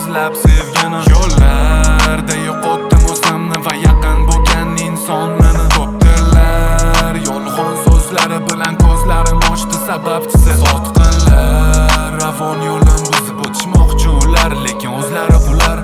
izlab sevgini yo'llarda yo'qotdim o'zimni va yaqin bo'lgan insonlarni ko'pdilar yolg'on so'zlari bilan ko'zlarim ochdi sababchisi sotqinlar ravon yo'lim buzib o'tishmoqchi ular lekin o'zlari bular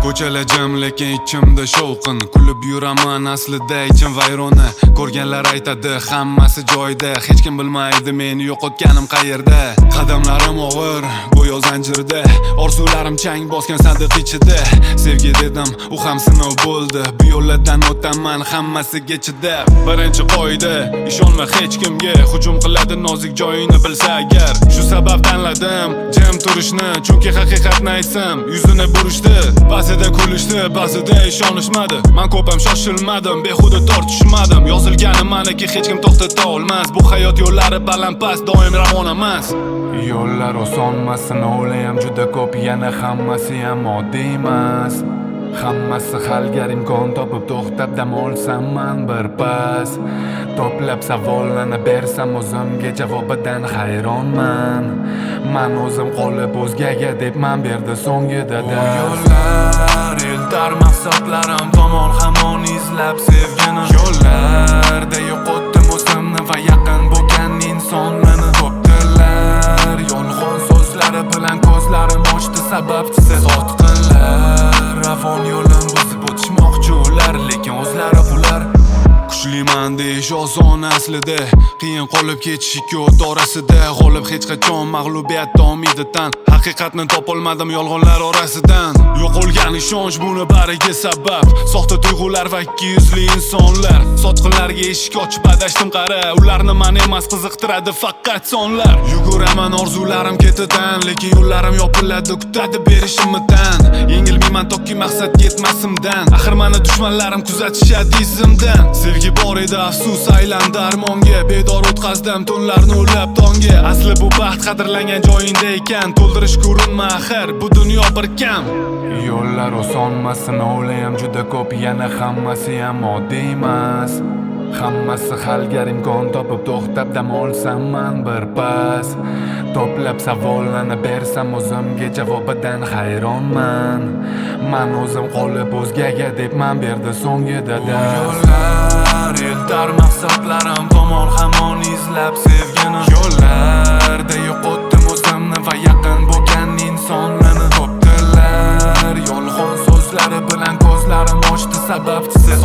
ko'chalar jim lekin ichimda shovqin kulib yuraman aslida ichim vayrona ko'rganlar aytadi hammasi joyida hech kim bilmaydi meni yo'qotganim qayerda qadamlarim og'ir go'yo zanjirda orzularim chang bosgan sandiq ichida sevgi dedim u ham sinov bo'ldi bu yo'llardan o'taman hammasiga chidab birinchi qoida ishonma hech kimga hujum qiladi nozik joyingni bilsa agar shu sabab tanladim jim turishni chunki haqiqatni aytsam yuzini burishdi ba'zida kulishdi ba'zida ishonishmadi men ko'p ham shoshilmadim behuda tortishmadim yozilgani maniki hech kim to'xtata olmas bu hayot yo'llari baland past doim ravon emas yo'llar osonmas sinovlar juda ko'p yana hammasi ham oddiy emas hammasi halga imkon topib to'xtab dam olsam man bir pas to'plab savollarni bersam o'zimga javobidan hayronman man o'zim qolib o'zgaga deb man berdi so'ngida u yo'llar eltar maqsadlarim tomon hamon izlab sevgini yo'llarda yo'qotdim o'zimni va yaqin bo'lgan insonlarni ko'pdilar yolg'on so'zlari bilan ko'zlarim ochdi sababchisi sotqinlar ravon yo'lim buzib o'tishmoqchi ular lekin o'zlari bular kuchliman deyish oson aslida qiyin qolib ketish ikki o't orasida g'olib hech qachon mag'lubiyatda umidi tan haqiqatni topolmadim yolg'onlar orasidan yo'qolgan ishonch buni bariga sabab soxta tuyg'ular va ikkiyuzli insonlar sotqinlarga eshik ochib adashdim qara ularni man emas qiziqtiradi faqat sonlar yuguraman orzularim ketidan lekin yo'llarim yopiladi kutadi berishimdan yengilmayman toki maqsadga yetmasimdan axir mani dushmanlarim kuzatishadi izimdan sevgi bor edi afsus aylandi armonga bedor o'tkazdim tunlarni ulab tongga asli bu baxt qadrlangan joyingda ekan to'ldirish ko'rinma axir bu dunyo bir kam yo'llar osonmas sinovlar ham juda ko'p yana hammasi ham oddiy emas hammasi halga imkon topib to'xtab dam olsam man bir pas to'plab savollarni bersam o'zimga javobidan hayronman man o'zim qolib o'zgaga deb man berdi so'ngida yo'llar eltar maqsadlarim tomon hamon izlab sevgini yo'llarda yo'qotdim o'zimni va yaqin bo'lgan insonlarni ko'pdilar yolg'on so'zlari bilan ko'zlarim ochdi sababchisi